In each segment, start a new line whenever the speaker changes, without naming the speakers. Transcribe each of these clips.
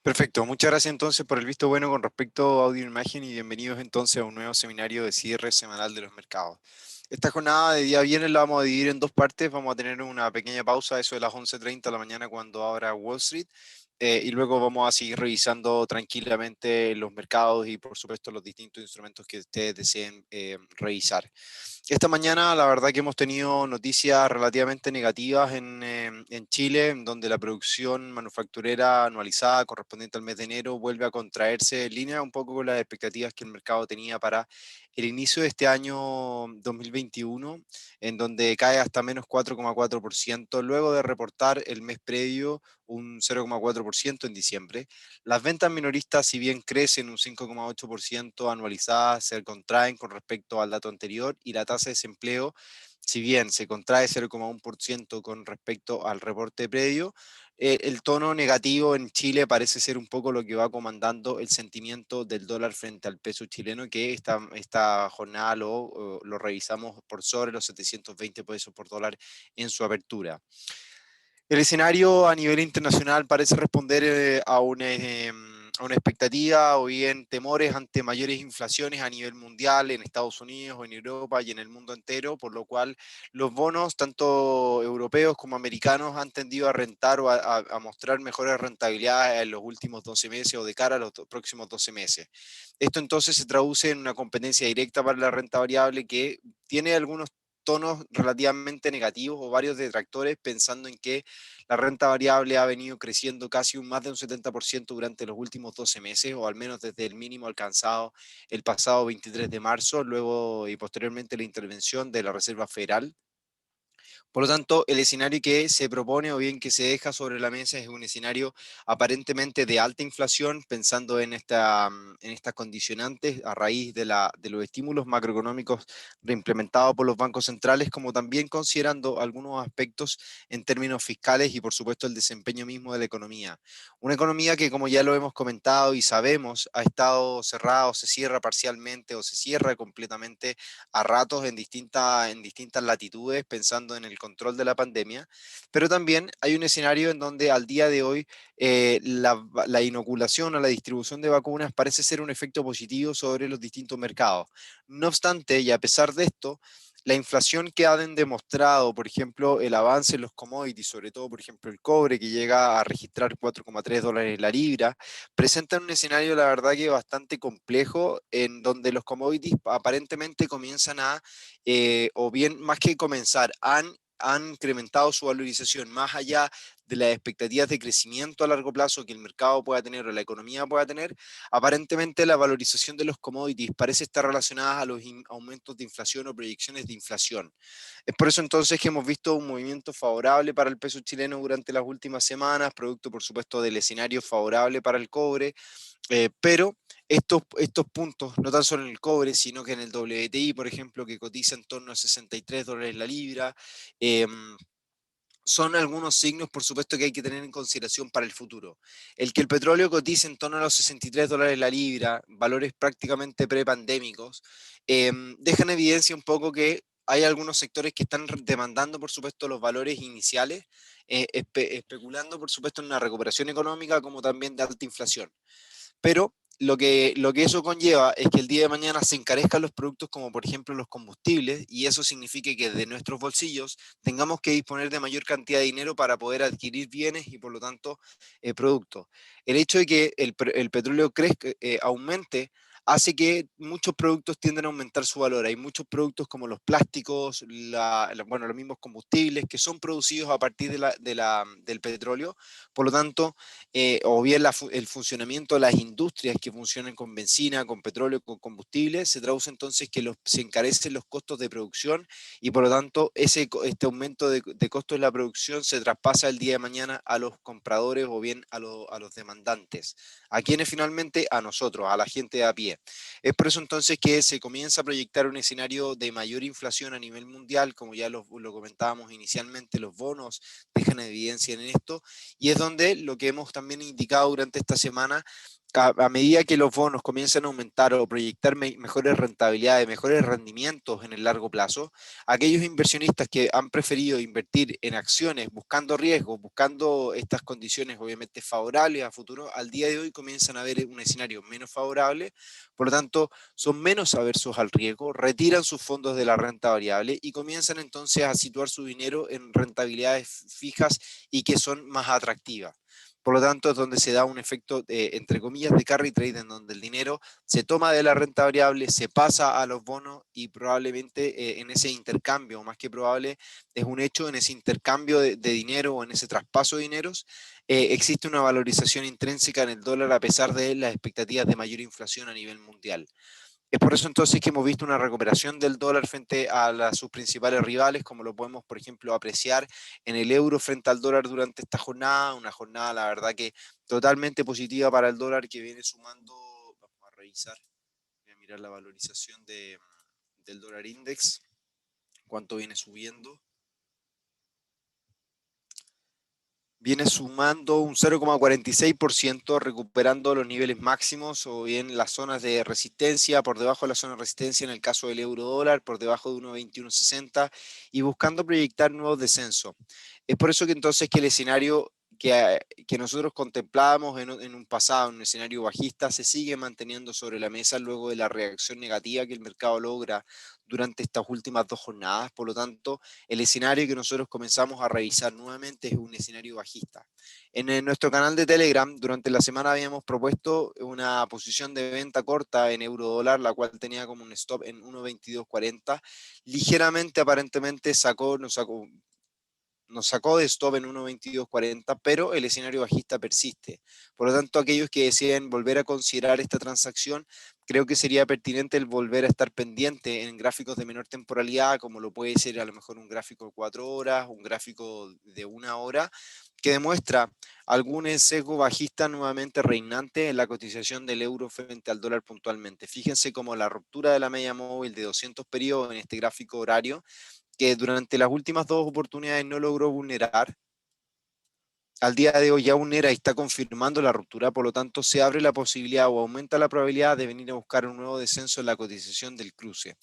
Perfecto, muchas gracias entonces por el visto bueno con respecto a audio e imagen y bienvenidos entonces a un nuevo seminario de cierre semanal de los mercados. Esta jornada de día viernes la vamos a dividir en dos partes, vamos a tener una pequeña pausa, eso de las 11:30 de la mañana cuando abra Wall Street, y luego vamos a seguir revisando tranquilamente los mercados y por supuesto los distintos instrumentos que ustedes deseen revisar. Esta mañana la verdad que hemos tenido noticias relativamente negativas en Chile, en donde la producción manufacturera anualizada correspondiente al mes de enero vuelve a contraerse en línea un poco con las expectativas que el mercado tenía para el inicio de este año 2021, en donde cae hasta menos 4,4%, luego de reportar el mes previo un 0,4% en diciembre. Las ventas minoristas, si bien crecen un 5,8% anualizadas, se contraen con respecto al dato anterior y la tasa de desempleo, si bien se contrae 0,1% con respecto al reporte previo, el tono negativo en Chile parece ser un poco lo que va comandando el sentimiento del dólar frente al peso chileno, que esta jornada lo revisamos por sobre los 720 pesos por dólar en su apertura. El escenario a nivel internacional parece responder a una expectativa o bien temores ante mayores inflaciones a nivel mundial en Estados Unidos o en Europa y en el mundo entero, por lo cual los bonos, tanto europeos como americanos, han tendido a rentar o a mostrar mejores rentabilidades en los últimos 12 meses o de cara a los próximos 12 meses. Esto entonces se traduce en una competencia directa para la renta variable que tiene algunos tonos relativamente negativos o varios detractores pensando en que la renta variable ha venido creciendo casi más de un 70% durante los últimos 12 meses, o al menos desde el mínimo alcanzado el pasado 23 de marzo, luego y posteriormente la intervención de la Reserva Federal. Por lo tanto, el escenario que se propone o bien que se deja sobre la mesa es un escenario aparentemente de alta inflación, pensando en estas condicionantes a raíz de los estímulos macroeconómicos reimplementados por los bancos centrales, como también considerando algunos aspectos en términos fiscales y, por supuesto, el desempeño mismo de la economía. Una economía que, como ya lo hemos comentado y sabemos, ha estado cerrada o se cierra parcialmente o se cierra completamente a ratos en distintas latitudes, pensando en el control de la pandemia, pero también hay un escenario en donde al día de hoy la inoculación o la distribución de vacunas parece ser un efecto positivo sobre los distintos mercados. No obstante, y a pesar de esto, la inflación que han demostrado, por ejemplo, el avance en los commodities, sobre todo, por ejemplo, el cobre, que llega a registrar $4,3 la libra, presenta un escenario, la verdad, que bastante complejo, en donde los commodities aparentemente comienzan o bien, más que comenzar, han incrementado su valorización más allá de las expectativas de crecimiento a largo plazo que el mercado pueda tener o la economía pueda tener. Aparentemente la valorización de los commodities parece estar relacionada a los aumentos de inflación o proyecciones de inflación. Es por eso entonces que hemos visto un movimiento favorable para el peso chileno durante las últimas semanas, producto por supuesto del escenario favorable para el cobre, pero estos puntos, no tan solo en el cobre, sino que en el WTI, por ejemplo, que cotiza en torno a $63 la libra, eh, son algunos signos, por supuesto, que hay que tener en consideración para el futuro. El que el petróleo cotice en torno a los $63 la libra, valores prácticamente prepandémicos, dejan evidencia un poco que hay algunos sectores que están demandando, por supuesto, los valores iniciales, especulando, por supuesto, en una recuperación económica como también de alta inflación. Pero lo que eso conlleva es que el día de mañana se encarezcan los productos como por ejemplo los combustibles, y eso significa que de nuestros bolsillos tengamos que disponer de mayor cantidad de dinero para poder adquirir bienes y por lo tanto productos. El hecho de que el petróleo crezca, aumente, hace que muchos productos tiendan a aumentar su valor. Hay muchos productos como los plásticos, bueno, los mismos combustibles que son producidos a partir del petróleo. Por lo tanto, o bien el funcionamiento de las industrias que funcionan con benzina, con petróleo, con combustible, se traduce entonces que se encarecen los costos de producción y por lo tanto este aumento de costos de la producción se traspasa el día de mañana a los compradores o bien a los demandantes. ¿A quienes finalmente? A nosotros, a la gente de a pie. Es por eso entonces que se comienza a proyectar un escenario de mayor inflación a nivel mundial, como ya lo comentábamos inicialmente, los bonos dejan evidencia en esto, y es donde lo que hemos también indicado durante esta semana a medida que los bonos comienzan a aumentar o proyectar mejores rentabilidades, mejores rendimientos en el largo plazo, aquellos inversionistas que han preferido invertir en acciones buscando riesgos, buscando estas condiciones obviamente favorables a futuro, al día de hoy comienzan a ver un escenario menos favorable, por lo tanto son menos aversos al riesgo, retiran sus fondos de la renta variable y comienzan entonces a situar su dinero en rentabilidades fijas y que son más atractivas. Por lo tanto, es donde se da un efecto, entre comillas, de carry trade, en donde el dinero se toma de la renta variable, se pasa a los bonos y probablemente en ese intercambio, o más que probable, es un hecho, en ese intercambio de dinero o en ese traspaso de dineros, existe una valorización intrínseca en el dólar a pesar de las expectativas de mayor inflación a nivel mundial. Es por eso entonces que hemos visto una recuperación del dólar frente a sus principales rivales, como lo podemos, por ejemplo, apreciar en el euro frente al dólar durante esta jornada, una jornada, la verdad, que totalmente positiva para el dólar, que viene sumando, vamos a revisar, voy a mirar la valorización del dólar index, cuánto viene subiendo. Viene sumando un 0,46%, recuperando los niveles máximos o bien las zonas de resistencia, por debajo de la zona de resistencia en el caso del euro dólar, por debajo de 1,2160 y buscando proyectar nuevos descensos. Es por eso que entonces que el escenario que nosotros contemplábamos en un pasado, en un escenario bajista, se sigue manteniendo sobre la mesa luego de la reacción negativa que el mercado logra durante estas últimas dos jornadas. Por lo tanto, el escenario que nosotros comenzamos a revisar nuevamente es un escenario bajista. En nuestro canal de Telegram, durante la semana habíamos propuesto una posición de venta corta en euro dólar, la cual tenía como un stop en 1,2240. Ligeramente, aparentemente, nos sacó de stop en 1,2240, pero el escenario bajista persiste. Por lo tanto, aquellos que deseen volver a considerar esta transacción, creo que sería pertinente el volver a estar pendiente en gráficos de menor temporalidad, como lo puede ser a lo mejor un gráfico de 4 horas, un gráfico de 1 hora, que demuestra algún sesgo bajista nuevamente reinante en la cotización del euro frente al dólar puntualmente. Fíjense como la ruptura de la media móvil de 200 periodos en este gráfico horario, que durante las últimas dos oportunidades no logró vulnerar. Al día de hoy ya vulnera y está confirmando la ruptura, por lo tanto se abre la posibilidad o aumenta la probabilidad de venir a buscar un nuevo descenso en la cotización del cruce.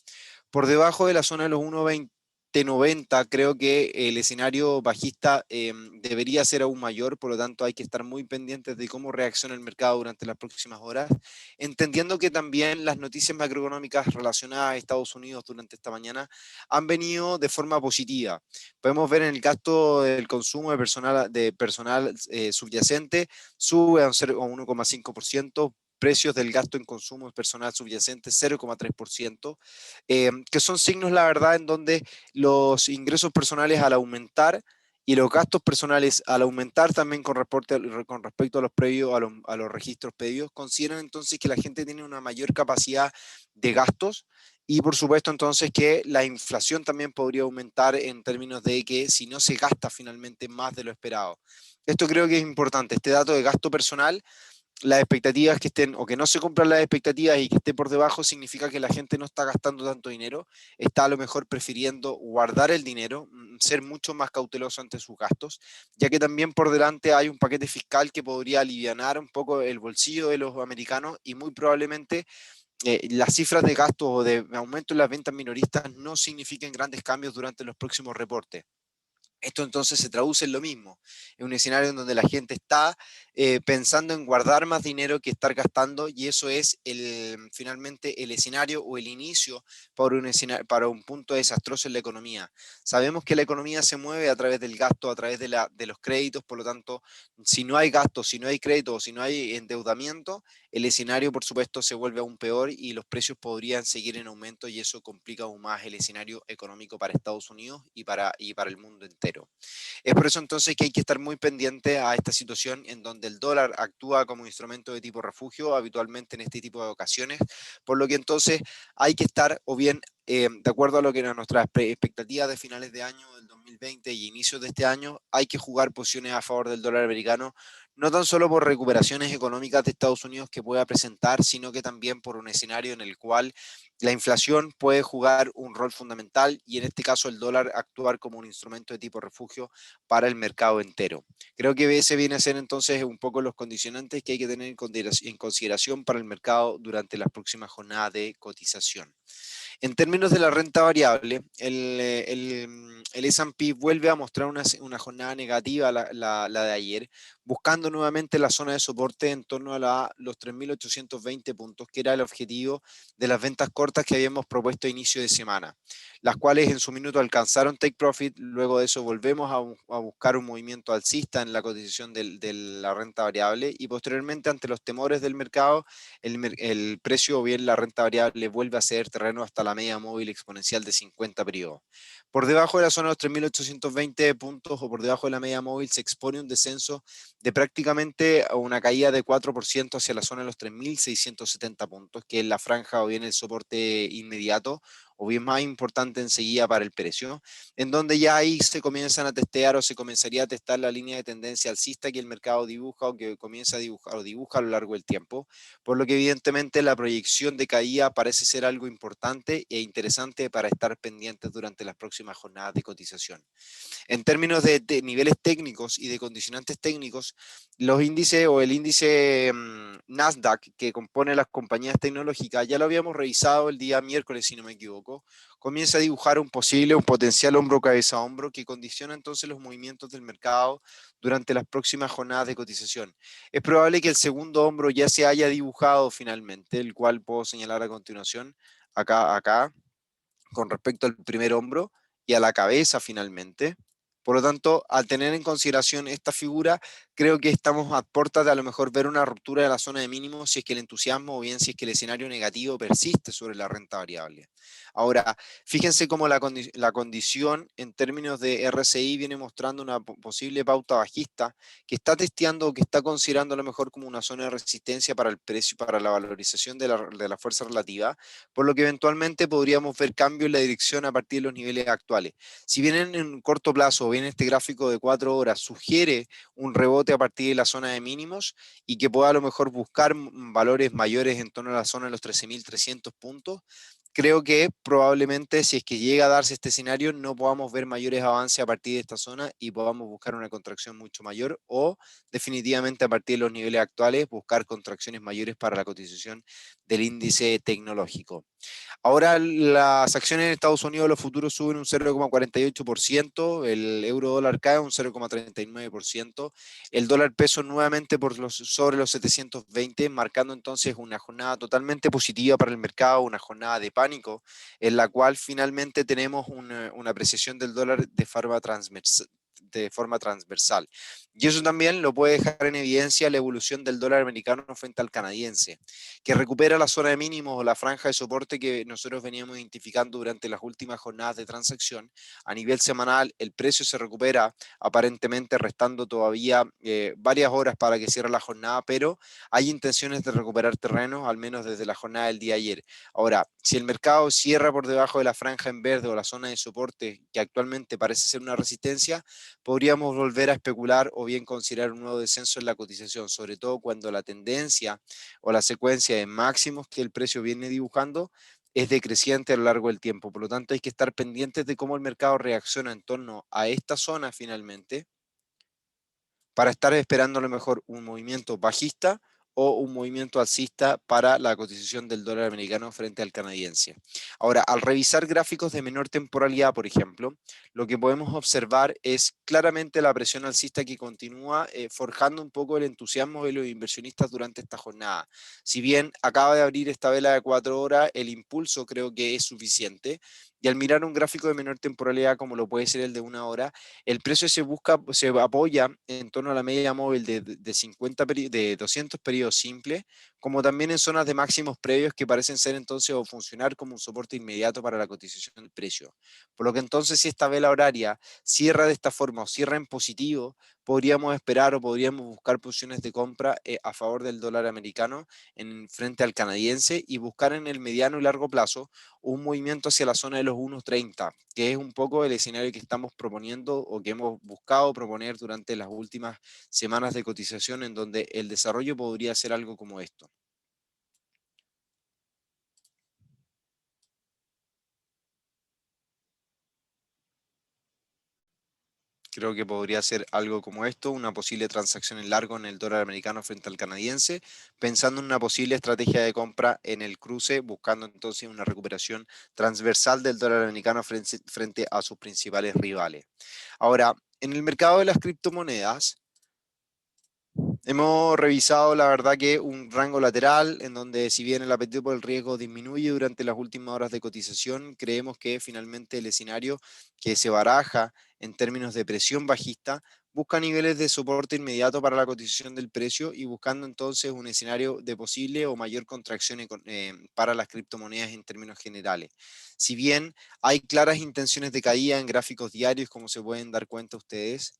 Por debajo de la zona de los 1,2090, creo que el escenario bajista debería ser aún mayor, por lo tanto hay que estar muy pendientes de cómo reacciona el mercado durante las próximas horas, entendiendo que también las noticias macroeconómicas relacionadas a Estados Unidos durante esta mañana han venido de forma positiva. Podemos ver en el gasto del consumo de personal subyacente, sube a un 1,5%, precios del gasto en consumo personal subyacente 0,3%, que son signos, la verdad, en donde los ingresos personales al aumentar y los gastos personales al aumentar también con respecto a los previos, a los registros previos, consideran entonces que la gente tiene una mayor capacidad de gastos y por supuesto entonces que la inflación también podría aumentar en términos de que si no se gasta finalmente más de lo esperado. Esto creo que es importante, este dato de gasto personal, las expectativas que estén o que no se cumplan las expectativas y que esté por debajo significa que la gente no está gastando tanto dinero, está a lo mejor prefiriendo guardar el dinero, ser mucho más cauteloso ante sus gastos, ya que también por delante hay un paquete fiscal que podría alivianar un poco el bolsillo de los americanos y muy probablemente las cifras de gastos o de aumento en las ventas minoristas no signifiquen grandes cambios durante los próximos reportes. Esto entonces se traduce en lo mismo, en un escenario en donde la gente está pensando en guardar más dinero que estar gastando y eso es finalmente el escenario o el inicio para un punto desastroso en la economía. Sabemos que la economía se mueve a través del gasto, a través de los créditos, por lo tanto, si no hay gasto, si no hay crédito, si no hay endeudamiento, el escenario por supuesto se vuelve aún peor y los precios podrían seguir en aumento y eso complica aún más el escenario económico para Estados Unidos y para el mundo entero. Es por eso entonces que hay que estar muy pendiente a esta situación en donde el dólar actúa como instrumento de tipo refugio habitualmente en este tipo de ocasiones, por lo que entonces hay que estar o bien de acuerdo a lo que eran nuestras expectativas de finales de año del 2020 y inicios de este año, hay que jugar posiciones a favor del dólar americano, no tan solo por recuperaciones económicas de Estados Unidos que pueda presentar, sino que también por un escenario en el cual la inflación puede jugar un rol fundamental y en este caso el dólar actuar como un instrumento de tipo refugio para el mercado entero. Creo que ese viene a ser entonces un poco los condicionantes que hay que tener en consideración para el mercado durante las próximas jornadas de cotización. En términos de la renta variable, el S&P vuelve a mostrar una jornada negativa, la de ayer, buscando nuevamente la zona de soporte en torno a los 3.820 puntos, que era el objetivo de las ventas cortas que habíamos propuesto a inicio de semana, las cuales en su minuto alcanzaron take profit. Luego de eso volvemos a buscar un movimiento alcista en la cotización de la renta variable, y posteriormente, ante los temores del mercado, el precio o bien la renta variable vuelve a ceder terreno hasta la media móvil exponencial de 50 periodos. Por debajo de la zona de los 3.820 puntos o por debajo de la media móvil se expone un descenso de prácticamente una caída de 4% hacia la zona de los 3.670 puntos, que es la franja o bien el soporte inmediato o bien más importante enseguida para el precio, en donde ya ahí se comienzan a testear o se comenzaría a testar la línea de tendencia alcista que el mercado dibuja o que comienza a dibujar o dibuja a lo largo del tiempo, por lo que evidentemente la proyección de caída parece ser algo importante e interesante para estar pendientes durante las próximas jornadas de cotización. En términos de niveles técnicos y de condicionantes técnicos, los índices o el índice Nasdaq que compone las compañías tecnológicas, ya lo habíamos revisado el día miércoles, si no me equivoco, comienza a dibujar un potencial hombro cabeza a hombro que condiciona entonces los movimientos del mercado durante las próximas jornadas de cotización. Es probable que el segundo hombro ya se haya dibujado finalmente, el cual puedo señalar a continuación, acá, con respecto al primer hombro y a la cabeza finalmente. Por lo tanto, al tener en consideración esta figura, creo que estamos a puertas de a lo mejor ver una ruptura de la zona de mínimo si es que el entusiasmo o bien si es que el escenario negativo persiste sobre la renta variable. Ahora, fíjense cómo la condición en términos de RSI viene mostrando una posible pauta bajista que está testeando o que está considerando a lo mejor como una zona de resistencia para el precio, para la valorización de la fuerza relativa, por lo que eventualmente podríamos ver cambios en la dirección a partir de los niveles actuales. Si bien en un corto plazo, o bien este gráfico de 4 horas sugiere un rebote a partir de la zona de mínimos y que pueda a lo mejor buscar valores mayores en torno a la zona de los 13.300 puntos, creo que probablemente, si es que llega a darse este escenario, no podamos ver mayores avances a partir de esta zona y podamos buscar una contracción mucho mayor, o definitivamente a partir de los niveles actuales buscar contracciones mayores para la cotización del índice tecnológico. Ahora las acciones en Estados Unidos, los futuros suben un 0,48%, el euro dólar cae un 0,39%, el dólar peso nuevamente sobre los 720, marcando entonces una jornada totalmente positiva para el mercado, una jornada de pánico, en la cual finalmente tenemos una apreciación del dólar de forma transversal. Y eso también lo puede dejar en evidencia la evolución del dólar americano frente al canadiense, que recupera la zona de mínimos o la franja de soporte que nosotros veníamos identificando durante las últimas jornadas de transacción. A nivel semanal, el precio se recupera, aparentemente restando todavía varias horas para que cierre la jornada, pero hay intenciones de recuperar terreno, al menos desde la jornada del día ayer. Ahora, si el mercado cierra por debajo de la franja en verde o la zona de soporte, que actualmente parece ser una resistencia, podríamos volver a especular o bien considerar un nuevo descenso en la cotización, sobre todo cuando la tendencia o la secuencia de máximos que el precio viene dibujando es decreciente a lo largo del tiempo. Por lo tanto, hay que estar pendientes de cómo el mercado reacciona en torno a esta zona finalmente, para estar esperando a lo mejor un movimiento bajista o un movimiento alcista para la cotización del dólar americano frente al canadiense. Ahora, al revisar gráficos de menor temporalidad, por ejemplo, lo que podemos observar es claramente la presión alcista que continúa forjando un poco el entusiasmo de los inversionistas durante esta jornada. Si bien acaba de abrir esta vela de 4 horas, el impulso creo que es suficiente. Y al mirar un gráfico de menor temporalidad, como lo puede ser el de 1 hora, el precio se apoya en torno a la media móvil de 50 de 200 periodos simples, como también en zonas de máximos previos que parecen ser entonces o funcionar como un soporte inmediato para la cotización del precio. Por lo que entonces, si esta vela horaria cierra de esta forma o cierra en positivo, podríamos esperar o podríamos buscar posiciones de compra a favor del dólar americano frente al canadiense, y buscar en el mediano y largo plazo un movimiento hacia la zona de los 1.30, que es un poco el escenario que estamos proponiendo o que hemos buscado proponer durante las últimas semanas de cotización, en donde el desarrollo podría ser algo como esto. Creo que podría ser algo como esto, una posible transacción en largo en el dólar americano frente al canadiense, pensando en una posible estrategia de compra en el cruce, buscando entonces una recuperación transversal del dólar americano frente a sus principales rivales. Ahora, en el mercado de las criptomonedas, hemos revisado, la verdad, que un rango lateral en donde, si bien el apetito por el riesgo disminuye durante las últimas horas de cotización, creemos que finalmente el escenario que se baraja en términos de presión bajista busca niveles de soporte inmediato para la cotización del precio y buscando entonces un escenario de posible o mayor contracción para las criptomonedas en términos generales. Si bien hay claras intenciones de caída en gráficos diarios, como se pueden dar cuenta ustedes,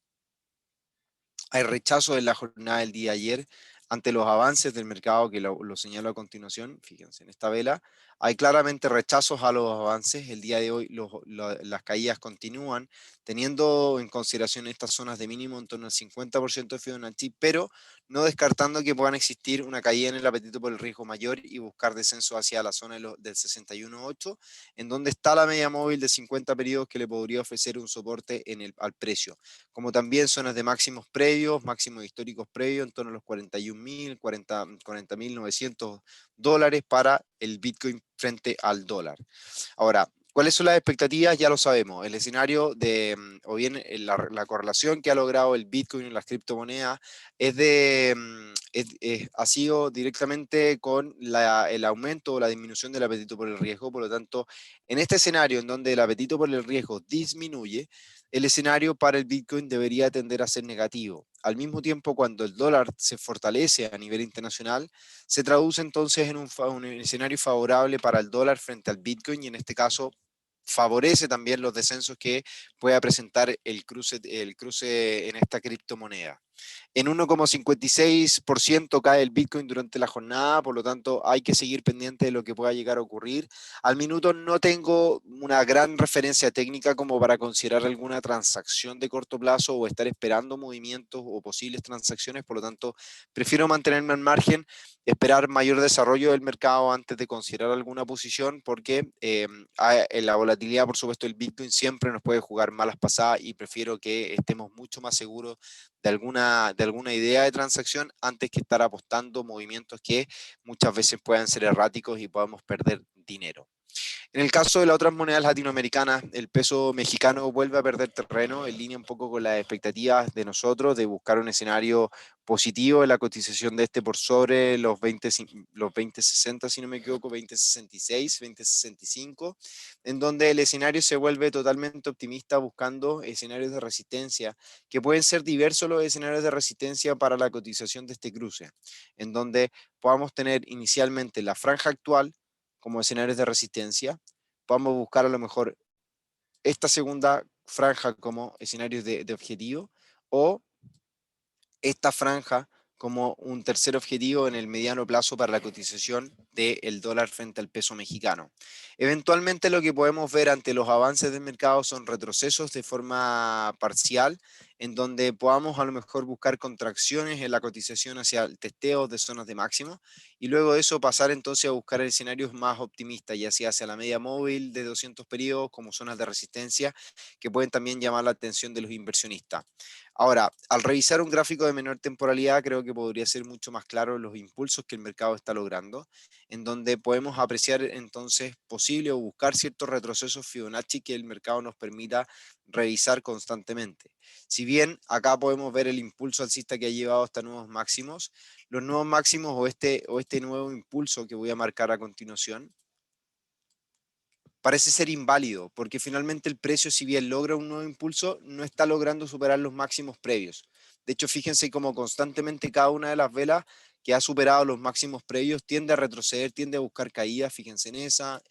hay rechazo en la jornada del día de ayer ante los avances del mercado que lo señalo a continuación. Fíjense, en esta vela hay claramente rechazos a los avances. El día de hoy las caídas continúan, teniendo en consideración estas zonas de mínimo en torno al 50% de Fibonacci, pero no descartando que puedan existir una caída en el apetito por el riesgo mayor y buscar descenso hacia la zona del 61.8, en donde está la media móvil de 50 periodos que le podría ofrecer un soporte al precio, como también zonas de máximos previos, máximos históricos previos, en torno a los 41.000, 40.900 dólares para el Bitcoin frente al dólar. Ahora, ¿cuáles son las expectativas? Ya lo sabemos. El escenario de, o bien la correlación que ha logrado el Bitcoin en las criptomonedas ha sido directamente con el aumento o la disminución del apetito por el riesgo. Por lo tanto, en este escenario en donde el apetito por el riesgo disminuye, el escenario para el Bitcoin debería tender a ser negativo. Al mismo tiempo, cuando el dólar se fortalece a nivel internacional, se traduce entonces en un escenario favorable para el dólar frente al Bitcoin y en este caso favorece también los descensos que pueda presentar el cruce en esta criptomoneda. En 1,56% cae el Bitcoin durante la jornada, por lo tanto hay que seguir pendiente de lo que pueda llegar a ocurrir. Al minuto no tengo una gran referencia técnica como para considerar alguna transacción de corto plazo o estar esperando movimientos o posibles transacciones, por lo tanto prefiero mantenerme al margen, esperar mayor desarrollo del mercado antes de considerar alguna posición, porque en la volatilidad, por supuesto, el Bitcoin siempre nos puede jugar malas pasadas y prefiero que estemos mucho más seguros de alguna idea de transacción antes que estar apostando movimientos que muchas veces puedan ser erráticos y podamos perder dinero. En el caso de las otras monedas latinoamericanas, el peso mexicano vuelve a perder terreno en línea un poco con las expectativas de nosotros de buscar un escenario positivo en la cotización de este por sobre los 20.60, si no me equivoco, 20.66, 20.65, en donde el escenario se vuelve totalmente optimista buscando escenarios de resistencia, que pueden ser diversos los escenarios de resistencia para la cotización de este cruce, en donde podamos tener inicialmente la franja actual como escenarios de resistencia. Vamos a buscar a lo mejor esta segunda franja como escenarios de objetivo o esta franja como un tercer objetivo en el mediano plazo para la cotización del dólar frente al peso mexicano. Eventualmente lo que podemos ver ante los avances del mercado son retrocesos de forma parcial, en donde podamos a lo mejor buscar contracciones en la cotización hacia el testeo de zonas de máximo y luego de eso pasar entonces a buscar escenarios más optimistas, ya sea hacia la media móvil de 200 periodos como zonas de resistencia que pueden también llamar la atención de los inversionistas. Ahora, al revisar un gráfico de menor temporalidad, creo que podría ser mucho más claro los impulsos que el mercado está logrando, en donde podemos apreciar entonces posible o buscar ciertos retrocesos Fibonacci que el mercado nos permita revisar constantemente. Si bien acá podemos ver el impulso alcista que ha llevado hasta nuevos máximos, los nuevos máximos o este nuevo impulso que voy a marcar a continuación, parece ser inválido, porque finalmente el precio, si bien logra un nuevo impulso, no está logrando superar los máximos previos. De hecho, fíjense cómo constantemente cada una de las velas que ha superado los máximos previos tiende a retroceder, tiende a buscar caídas. Fíjense en esa,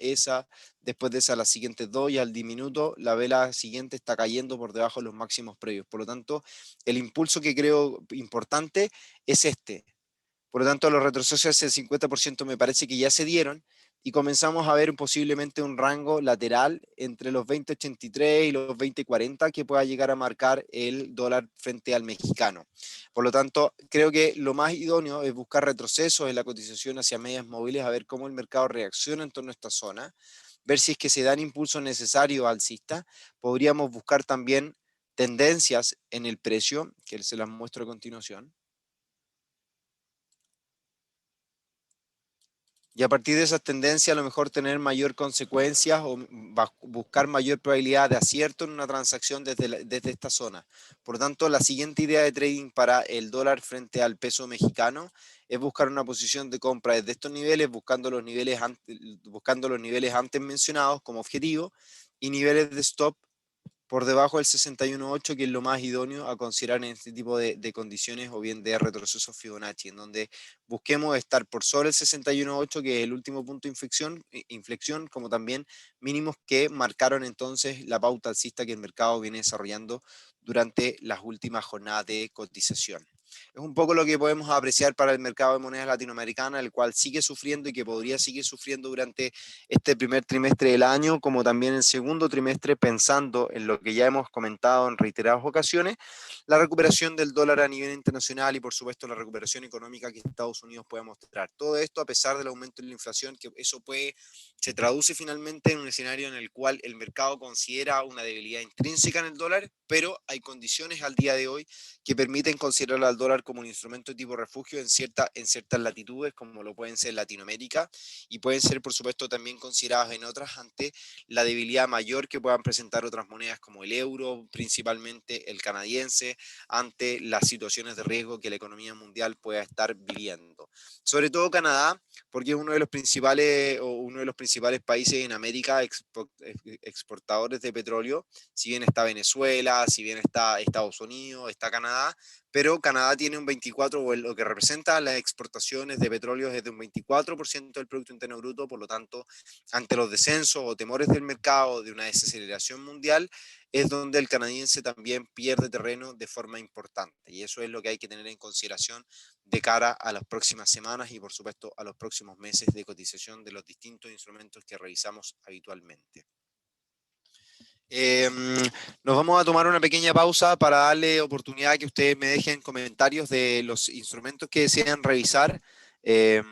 después de esa las siguientes dos y al diminuto la vela siguiente está cayendo por debajo de los máximos previos. Por lo tanto, el impulso que creo importante es este. Por lo tanto, los retrocesos hacia el 50% me parece que ya se dieron y comenzamos a ver posiblemente un rango lateral entre los 20.83 y los 20.40 que pueda llegar a marcar el dólar frente al mexicano. Por lo tanto, creo que lo más idóneo es buscar retrocesos en la cotización hacia medias móviles, a ver cómo el mercado reacciona en torno a esta zona, ver si es que se dan impulsos necesarios alcistas. Podríamos buscar también tendencias en el precio, que se las muestro a continuación. Y a partir de esas tendencias, a lo mejor tener mayor consecuencias o buscar mayor probabilidad de acierto en una transacción desde esta zona. Por lo tanto, la siguiente idea de trading para el dólar frente al peso mexicano es buscar una posición de compra desde estos niveles, buscando los niveles antes mencionados como objetivo y niveles de stop por debajo del 61.8, que es lo más idóneo a considerar en este tipo de condiciones o bien de retrocesos Fibonacci, en donde busquemos estar por sobre el 61.8, que es el último punto de inflexión, como también mínimos que marcaron entonces la pauta alcista que el mercado viene desarrollando durante las últimas jornadas de cotización. Es un poco lo que podemos apreciar para el mercado de monedas latinoamericana, el cual sigue sufriendo y que podría seguir sufriendo durante este primer trimestre del año, como también el segundo trimestre, pensando en lo que ya hemos comentado en reiteradas ocasiones, la recuperación del dólar a nivel internacional y por supuesto la recuperación económica que Estados Unidos puede mostrar. Todo esto a pesar del aumento de la inflación, que eso se traduce finalmente en un escenario en el cual el mercado considera una debilidad intrínseca en el dólar, pero hay condiciones al día de hoy que permiten considerar al dólar como un instrumento de tipo refugio en ciertas latitudes, como lo pueden ser Latinoamérica, y pueden ser, por supuesto, también considerados en otras ante la debilidad mayor que puedan presentar otras monedas como el euro, principalmente el canadiense, ante las situaciones de riesgo que la economía mundial pueda estar viviendo. Sobre todo Canadá, porque es uno de los principales países en América exportadores de petróleo, si bien está Venezuela, si bien está Estados Unidos, está Canadá, pero Canadá tiene un 24, o lo que representa las exportaciones de petróleo es de un 24% del Producto Interno Bruto, por lo tanto, ante los descensos o temores del mercado de una desaceleración mundial, es donde el canadiense también pierde terreno de forma importante. Y eso es lo que hay que tener en consideración de cara a las próximas semanas y, por supuesto, a los próximos meses de cotización de los distintos instrumentos que revisamos habitualmente. Eh, Nos vamos a tomar una pequeña pausa para darle oportunidad a que ustedes me dejen comentarios de los instrumentos que desean revisar. Eh,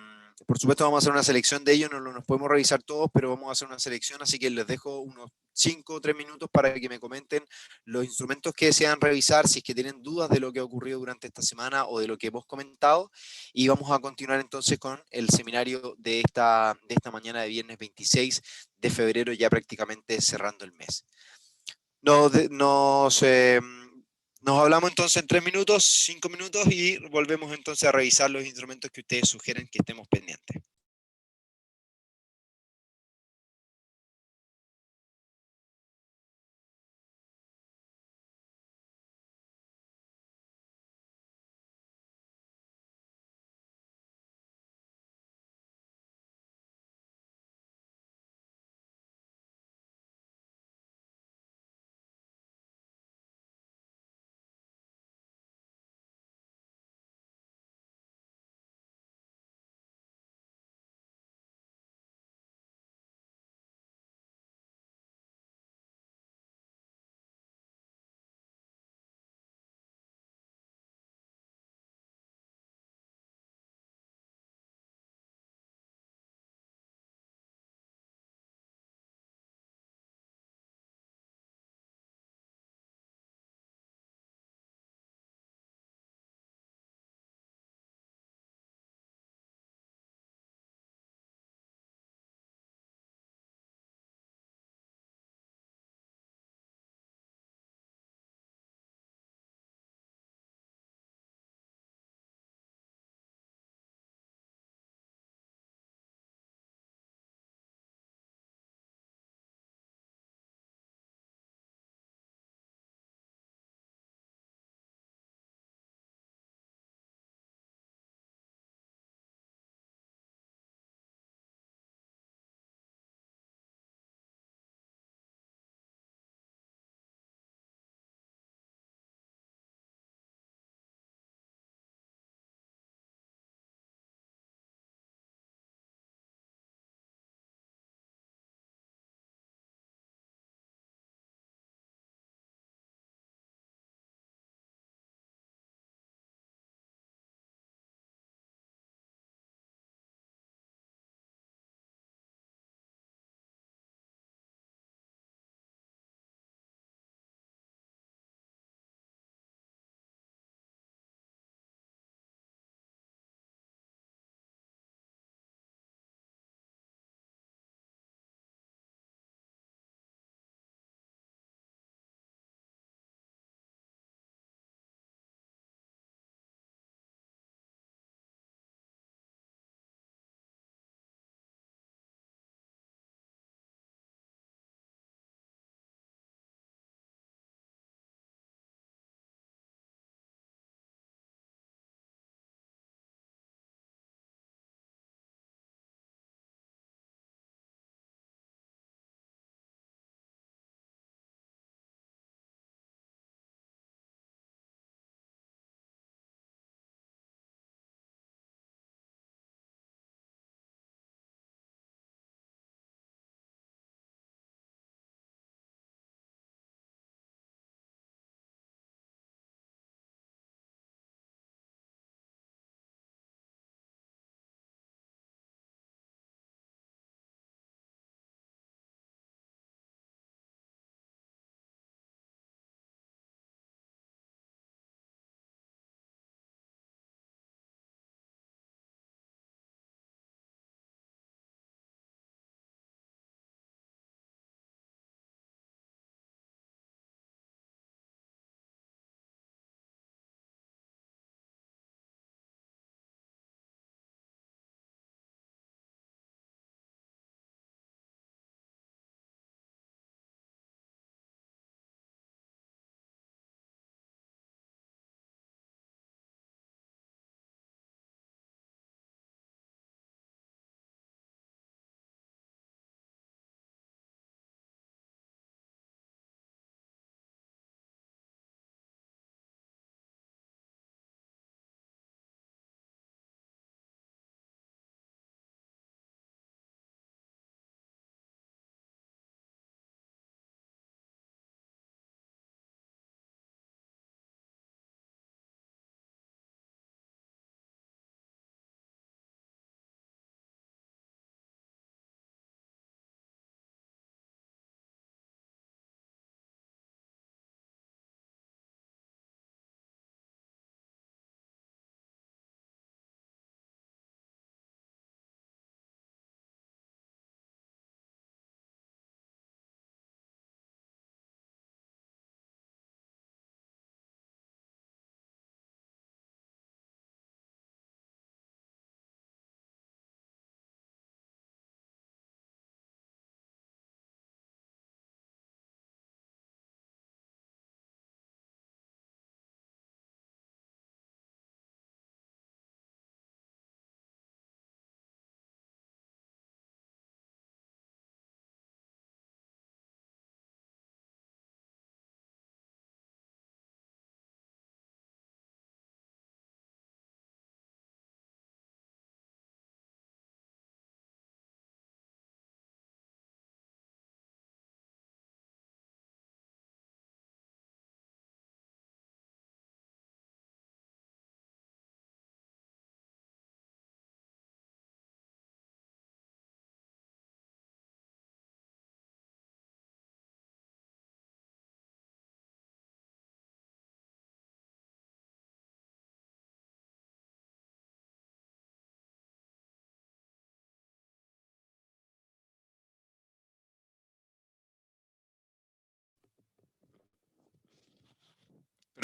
por supuesto vamos a hacer una selección de ellos, no nos podemos revisar todos, pero vamos a hacer una selección, así que les dejo unos 5 o 3 minutos para que me comenten los instrumentos que desean revisar, si es que tienen dudas de lo que ha ocurrido durante esta semana o de lo que hemos comentado, y vamos a continuar entonces con el seminario de esta mañana de viernes 26 de febrero, ya prácticamente cerrando el mes. Nos, nos, nos hablamos entonces en 3 minutos, 5 minutos y volvemos entonces a revisar los instrumentos que ustedes sugieren que estemos pendientes.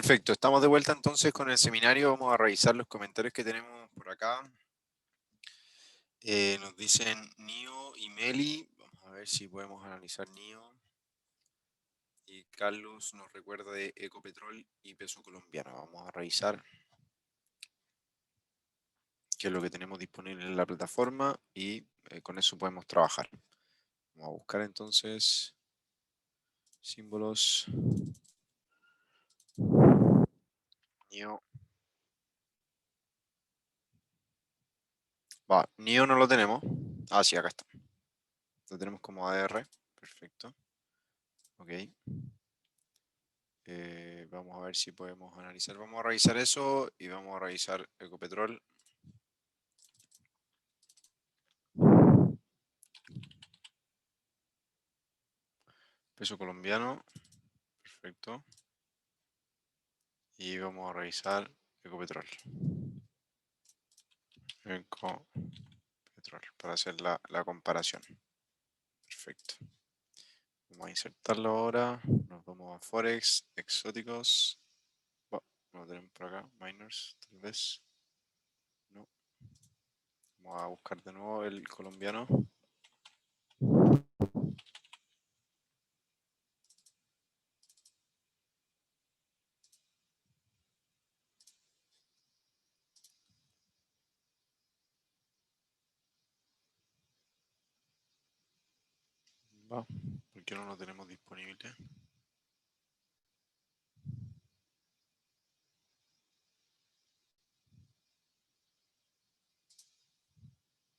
Perfecto, estamos de vuelta entonces con el seminario. Vamos a revisar los comentarios que tenemos por acá. Nos dicen Nio y Meli. Vamos a ver si podemos analizar Nio. Y Carlos nos recuerda de Ecopetrol y peso colombiano. Vamos a revisar qué es lo que tenemos disponible en la plataforma y con eso podemos trabajar. Vamos a buscar entonces símbolos. NIO. NIO no lo tenemos. Ah, sí, acá está. Lo tenemos como AR. Perfecto. Ok. Vamos a ver si podemos analizar. Vamos a revisar eso y vamos a revisar Ecopetrol. Peso colombiano. Perfecto. Y vamos a revisar Ecopetrol. Ecopetrol para hacer la comparación. Perfecto. Vamos a insertarlo ahora. Nos vamos a Forex, exóticos. No lo tenemos por acá. Miners, tal vez. No. Vamos a buscar de nuevo el colombiano. ¿Por qué no lo tenemos disponible?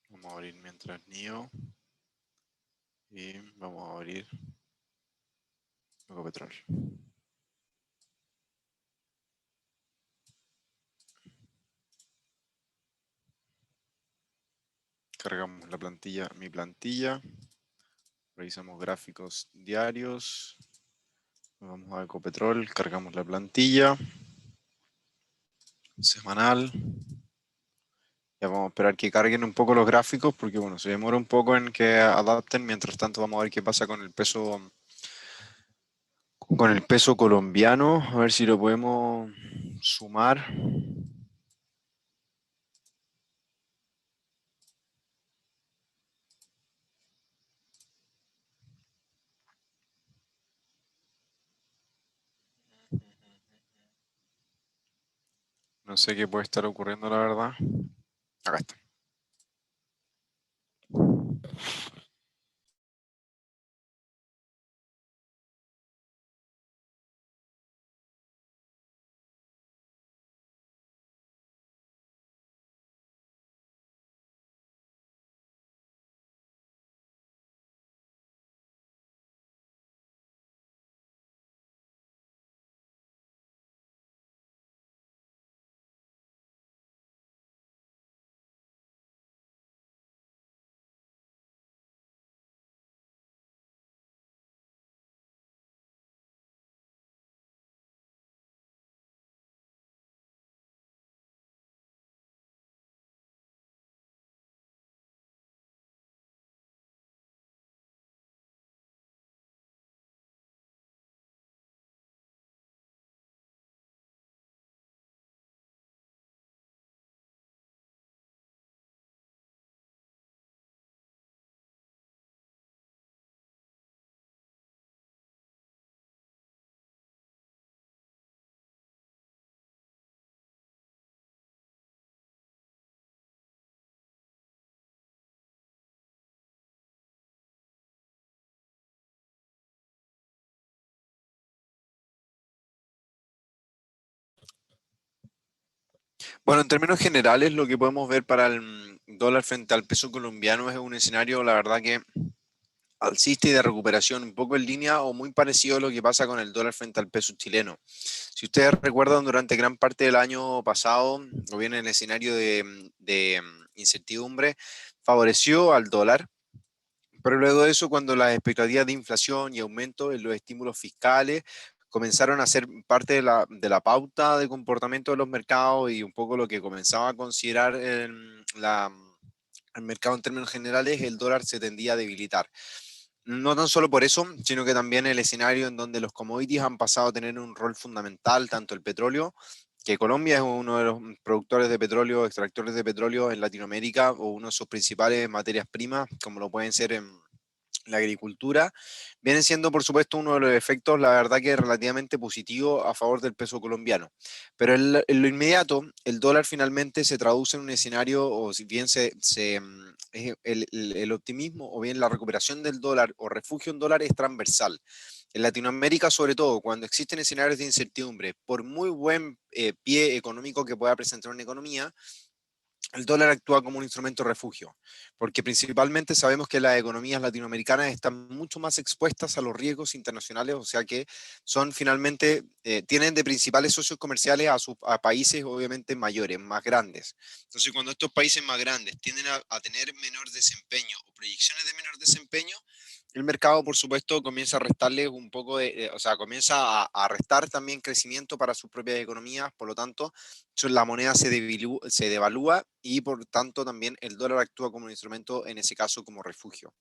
Vamos a abrir mientras NIO. Y vamos a abrir Ecopetrol. Cargamos la plantilla, mi plantilla. Revisamos gráficos diarios. Vamos a Ecopetrol, cargamos la plantilla. Semanal. Ya vamos a esperar que carguen un poco los gráficos porque bueno, se demora un poco en que adapten. Mientras tanto vamos a ver qué pasa con el peso colombiano. A ver si lo podemos sumar. No sé qué puede estar ocurriendo, la verdad. Acá está. Bueno, en términos generales, lo que podemos ver para el dólar frente al peso colombiano es un escenario, la verdad que alcista y de recuperación, un poco en línea o muy parecido a lo que pasa con el dólar frente al peso chileno. Si ustedes recuerdan, durante gran parte del año pasado, o bien en el escenario de incertidumbre, favoreció al dólar. Pero luego de eso, cuando las expectativas de inflación y aumento en los estímulos fiscales comenzaron a ser parte de la pauta de comportamiento de los mercados y un poco lo que comenzaba a considerar el mercado en términos generales, el dólar se tendía a debilitar. No tan solo por eso, sino que también el escenario en donde los commodities han pasado a tener un rol fundamental, tanto el petróleo, que Colombia es uno de los productores de petróleo, extractores de petróleo en Latinoamérica, o uno de sus principales materias primas, como lo pueden ser en la agricultura, viene siendo por supuesto uno de los efectos, la verdad que relativamente positivo a favor del peso colombiano. Pero en lo inmediato, el dólar finalmente se traduce en un escenario, o si bien el optimismo o bien la recuperación del dólar o refugio en dólar es transversal. En Latinoamérica, sobre todo, cuando existen escenarios de incertidumbre, por muy buen pie económico que pueda presentar una economía, el dólar actúa como un instrumento de refugio, porque principalmente sabemos que las economías latinoamericanas están mucho más expuestas a los riesgos internacionales, o sea que son finalmente, tienen de principales socios comerciales a países obviamente mayores, más grandes. Entonces, cuando estos países más grandes tienden a tener menor desempeño o proyecciones de menor desempeño, el mercado, por supuesto, comienza a restarles un poco o sea, comienza a restar también crecimiento para sus propias economías, por lo tanto, la moneda se devalúa y por tanto también el dólar actúa como un instrumento, en ese caso, como refugio.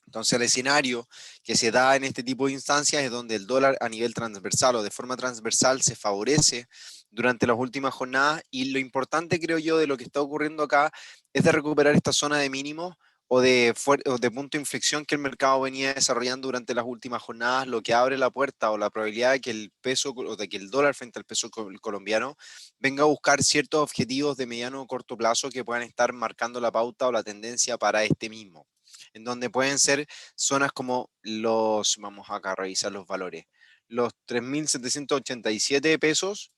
Entonces, el escenario que se da en este tipo de instancias es donde el dólar a nivel transversal o de forma transversal se favorece durante las últimas jornadas, y lo importante, creo yo, de lo que está ocurriendo acá es de recuperar esta zona de mínimos o de punto de inflexión que el mercado venía desarrollando durante las últimas jornadas, lo que abre la puerta o la probabilidad de que el peso o de que el dólar frente al peso colombiano venga a buscar ciertos objetivos de mediano o corto plazo que puedan estar marcando la pauta o la tendencia para este mismo, en donde pueden ser zonas como vamos acá a revisar los valores, los 3.787 pesos,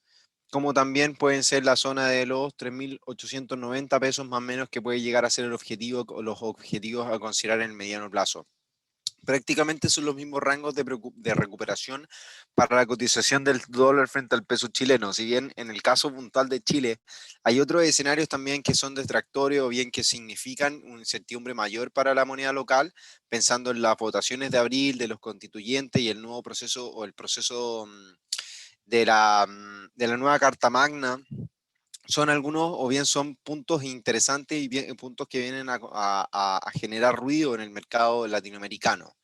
como también pueden ser la zona de los 3.890 pesos más o menos, que puede llegar a ser el objetivo o los objetivos a considerar en el mediano plazo. Prácticamente son los mismos rangos de recuperación para la cotización del dólar frente al peso chileno. Si bien en el caso puntual de Chile hay otros escenarios también que son detractores o bien que significan una incertidumbre mayor para la moneda local, pensando en las votaciones de abril de los constituyentes y el nuevo proceso o el proceso de la nueva Carta Magna. Son algunos o bien son puntos interesantes y puntos que vienen a generar ruido en el mercado latinoamericano.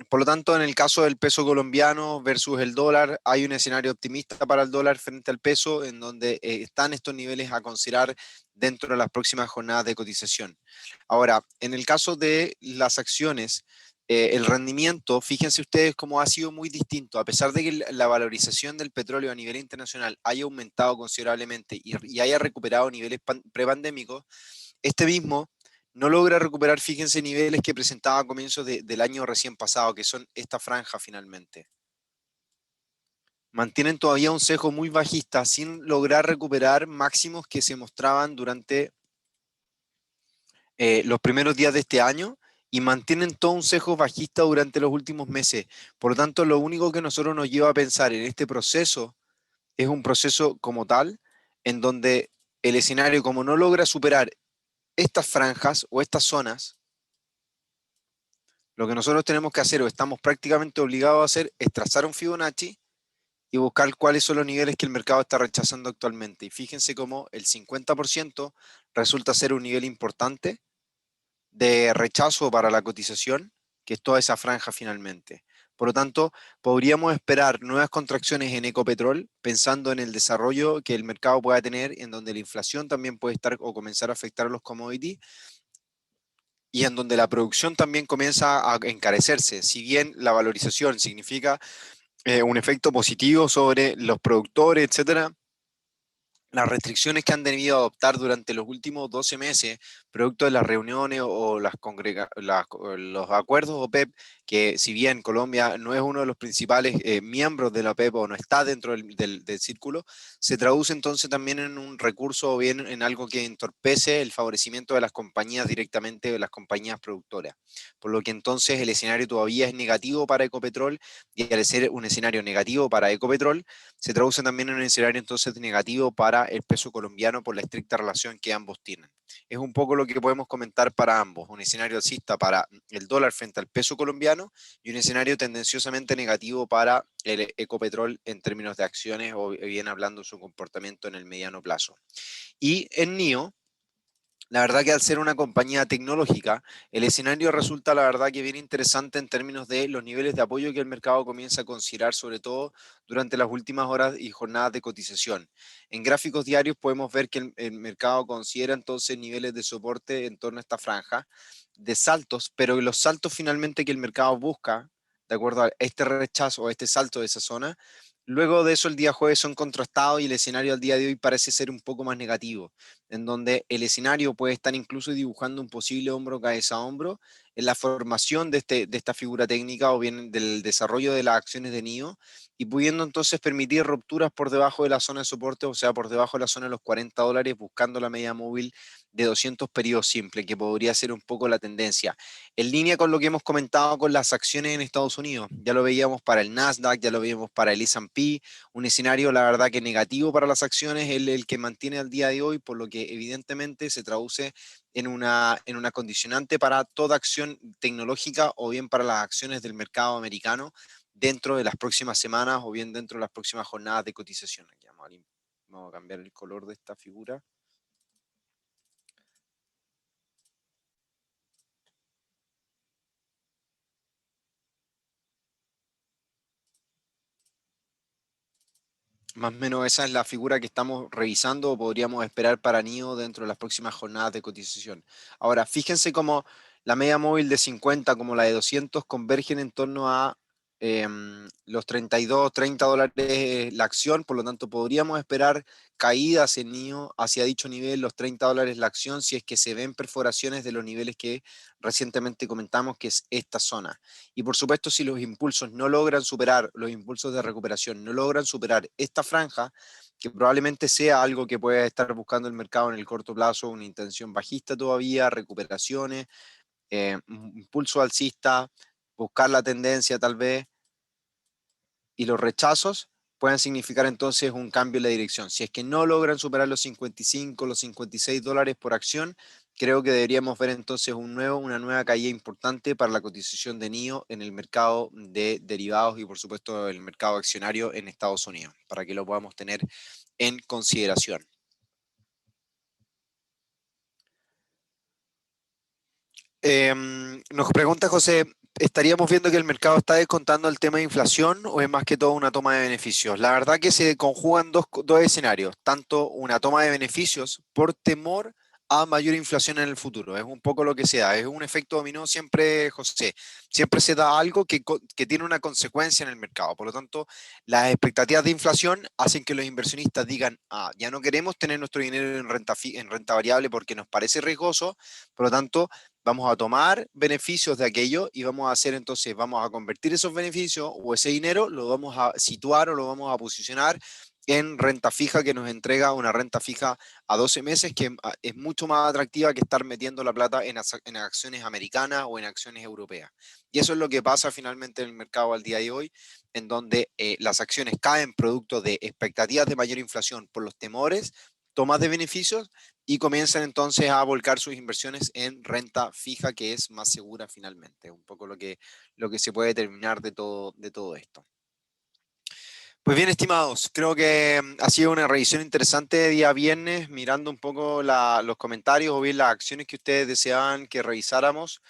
Por lo tanto, en el caso del peso colombiano versus el dólar, hay un escenario optimista para el dólar frente al peso, en donde están estos niveles a considerar dentro de las próximas jornadas de cotización. Ahora, en el caso de las acciones, el rendimiento, fíjense ustedes cómo ha sido muy distinto, a pesar de que la valorización del petróleo a nivel internacional haya aumentado considerablemente y haya recuperado niveles prepandémicos, este mismo no logra recuperar, fíjense, niveles que presentaba a comienzos del año recién pasado, que son esta franja finalmente. Mantienen todavía un sesgo muy bajista sin lograr recuperar máximos que se mostraban durante los primeros días de este año, y mantienen todo un sesgo bajista durante los últimos meses. Por lo tanto, lo único que nosotros nos lleva a pensar en este proceso es un proceso como tal, en donde el escenario, como no logra superar estas franjas o estas zonas, lo que nosotros tenemos que hacer o estamos prácticamente obligados a hacer es trazar un Fibonacci y buscar cuáles son los niveles que el mercado está rechazando actualmente. Y fíjense cómo el 50% resulta ser un nivel importante de rechazo para la cotización, que es toda esa franja finalmente. Por lo tanto, podríamos esperar nuevas contracciones en Ecopetrol, pensando en el desarrollo que el mercado pueda tener, en donde la inflación también puede estar o comenzar a afectar a los commodities, y en donde la producción también comienza a encarecerse. Si bien la valorización significa un efecto positivo sobre los productores, etcétera, las restricciones que han debido adoptar durante los últimos 12 meses, producto de las reuniones o los acuerdos OPEP, que si bien Colombia no es uno de los principales miembros de la OPEP o no está dentro del círculo, se traduce entonces también en un recurso o bien en algo que entorpece el favorecimiento de las compañías directamente, de las compañías productoras. Por lo que entonces el escenario todavía es negativo para Ecopetrol, y al ser un escenario negativo para Ecopetrol, se traduce también en un escenario entonces negativo para el peso colombiano por la estricta relación que ambos tienen. Es un poco lo que podemos comentar para ambos, un escenario alcista para el dólar frente al peso colombiano y un escenario tendenciosamente negativo para el Ecopetrol en términos de acciones, o bien hablando de su comportamiento en el mediano plazo. Y en NIO, La verdad que al ser una compañía tecnológica, el escenario resulta la verdad que bien interesante en términos de los niveles de apoyo que el mercado comienza a considerar, sobre todo durante las últimas horas y jornadas de cotización. En gráficos diarios podemos ver que el mercado considera entonces niveles de soporte en torno a esta franja de saltos, pero los saltos finalmente que el mercado busca, de acuerdo a este rechazo o este salto de esa zona, luego de eso el día jueves son contrastados y el escenario al día de hoy parece ser un poco más negativo en donde el escenario puede estar incluso dibujando un posible hombro cabeza a hombro en la formación de esta figura técnica o bien del desarrollo de las acciones de NIO y pudiendo entonces permitir rupturas por debajo de la zona de soporte, o sea, por debajo de la zona de los $40, buscando la media móvil de 200 periodos simples, que podría ser un poco la tendencia. En línea con lo que hemos comentado con las acciones en Estados Unidos, ya lo veíamos para el Nasdaq, ya lo veíamos para el S&P, un escenario, la verdad, que negativo para las acciones, el que mantiene al día de hoy, por lo que evidentemente se traduce en una condicionante para toda acción tecnológica o bien para las acciones del mercado americano dentro de las próximas semanas o bien dentro de las próximas jornadas de cotización. Aquí vamos a cambiar el color de esta figura. Más o menos esa es la figura que estamos revisando o podríamos esperar para NIO dentro de las próximas jornadas de cotización. Ahora, fíjense cómo la media móvil de 50 como la de 200 convergen en torno a los 32, $30 la acción, por lo tanto podríamos esperar caídas en NIO hacia dicho nivel, los $30 la acción, si es que se ven perforaciones de los niveles que recientemente comentamos, que es esta zona. Y por supuesto, si los impulsos no logran superar, los impulsos de recuperación no logran superar esta franja, que probablemente sea algo que pueda estar buscando el mercado en el corto plazo, una intención bajista todavía, recuperaciones, un impulso alcista, buscar la tendencia tal vez, y los rechazos pueden significar entonces un cambio en la dirección. Si es que no logran superar los 55, los $56 por acción, creo que deberíamos ver entonces una nueva caída importante para la cotización de NIO en el mercado de derivados y por supuesto el mercado accionario en Estados Unidos, para que lo podamos tener en consideración. Nos pregunta José, ¿estaríamos viendo que el mercado está descontando el tema de inflación o es más que todo una toma de beneficios? La verdad que se conjugan dos escenarios, tanto una toma de beneficios por temor a mayor inflación en el futuro. Es un poco lo que se da, es un efecto dominó siempre, José. Siempre se da algo que tiene una consecuencia en el mercado. Por lo tanto, las expectativas de inflación hacen que los inversionistas digan, ah, ya no queremos tener nuestro dinero en renta variable porque nos parece riesgoso, por lo tanto vamos a tomar beneficios de aquello y vamos a hacer entonces, vamos a convertir esos beneficios o ese dinero, lo vamos a situar o lo vamos a posicionar en renta fija que nos entrega una renta fija a 12 meses que es mucho más atractiva que estar metiendo la plata en acciones americanas o en acciones europeas. Y eso es lo que pasa finalmente en el mercado al día de hoy, en donde las acciones caen producto de expectativas de mayor inflación por los temores, tomas de beneficios y comienzan entonces a volcar sus inversiones en renta fija, que es más segura finalmente. Un poco lo que se puede determinar de todo esto. Pues bien, estimados, creo que ha sido una revisión interesante de día viernes, mirando un poco los comentarios o bien las acciones que ustedes deseaban que revisáramos.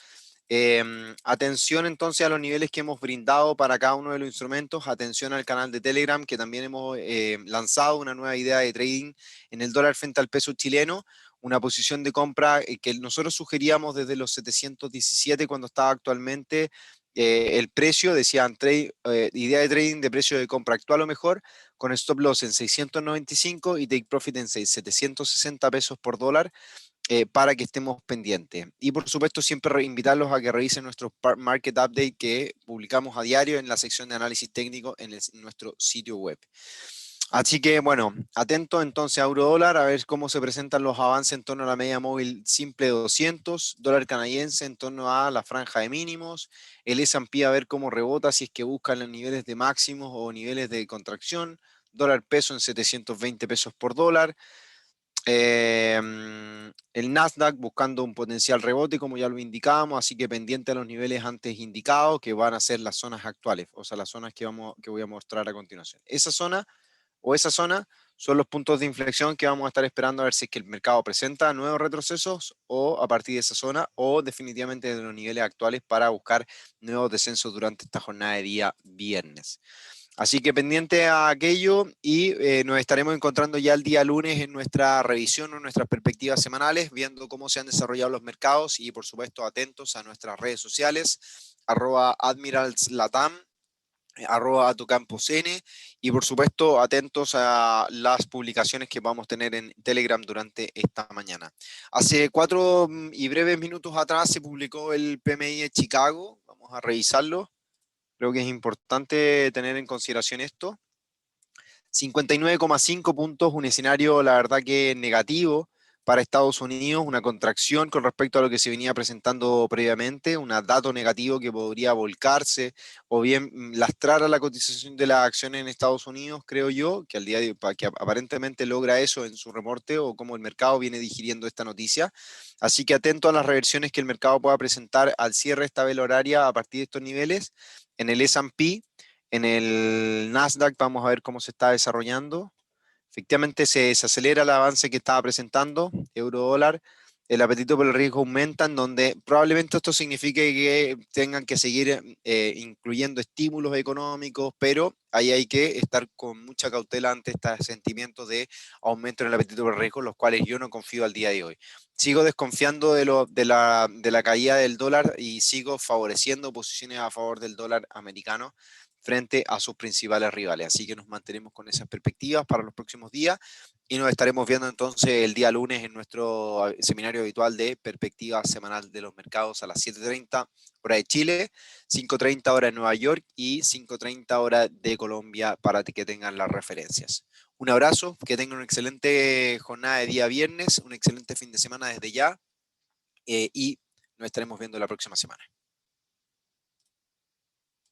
Atención entonces a los niveles que hemos brindado para cada uno de los instrumentos. Atención al canal de Telegram, que también hemos lanzado una nueva idea de trading en el dólar frente al peso chileno. Una posición de compra que nosotros sugeríamos desde los 717 cuando estaba actualmente el precio, decían idea de trading de precio de compra actual o mejor, con stop loss en 695 y take profit en 760 pesos por dólar para que estemos pendientes. Y por supuesto, siempre invitarlos a que revisen nuestro Market Update que publicamos a diario en la sección de análisis técnico en nuestro sitio web. Así que bueno, atento entonces a euro dólar, a ver cómo se presentan los avances en torno a la media móvil simple de 200, dólar canadiense en torno a la franja de mínimos, el S&P a ver cómo rebota, si es que buscan los niveles de máximos o niveles de contracción, dólar peso en 720 pesos por dólar, el Nasdaq buscando un potencial rebote, como ya lo indicábamos, así que pendiente a los niveles antes indicados, que van a ser las zonas actuales, o sea, las zonas que voy a mostrar a continuación. Esa zona son los puntos de inflexión que vamos a estar esperando a ver si es que el mercado presenta nuevos retrocesos o a partir de esa zona o definitivamente de los niveles actuales para buscar nuevos descensos durante esta jornada de día viernes. Así que pendiente a aquello y nos estaremos encontrando ya el día lunes en nuestra revisión o nuestras perspectivas semanales, viendo cómo se han desarrollado los mercados y por supuesto atentos a nuestras redes sociales, @admiralslatam, @atucampusn y por supuesto atentos a las publicaciones que vamos a tener en Telegram durante esta mañana. Hace 4 y breves minutos atrás se publicó el PMI de Chicago, vamos a revisarlo. Creo que es importante tener en consideración esto. 59,5 puntos, un escenario, la verdad que negativo para Estados Unidos, una contracción con respecto a lo que se venía presentando previamente, un dato negativo que podría volcarse o bien lastrar a la cotización de las acciones en Estados Unidos, creo yo, que al día de que aparentemente logra eso en su reporte o cómo el mercado viene digiriendo esta noticia. Así que atento a las reversiones que el mercado pueda presentar al cierre de esta vela horaria a partir de estos niveles. En el S&P, en el Nasdaq vamos a ver cómo se está desarrollando. Efectivamente se desacelera el avance que estaba presentando, euro dólar, el apetito por el riesgo aumenta, en donde probablemente esto signifique que tengan que seguir incluyendo estímulos económicos, pero ahí hay que estar con mucha cautela ante estos sentimientos de aumento en el apetito por el riesgo, los cuales yo no confío al día de hoy. Sigo desconfiando de la caída del dólar y sigo favoreciendo posiciones a favor del dólar americano frente a sus principales rivales. Así que nos mantenemos con esas perspectivas para los próximos días y nos estaremos viendo entonces el día lunes en nuestro seminario habitual de perspectiva semanal de los mercados a las 7:30 hora de Chile, 5:30 hora de Nueva York y 5:30 hora de Colombia para que tengan las referencias. Un abrazo, que tengan una excelente jornada de día viernes, un excelente fin de semana desde ya y nos estaremos viendo la próxima semana.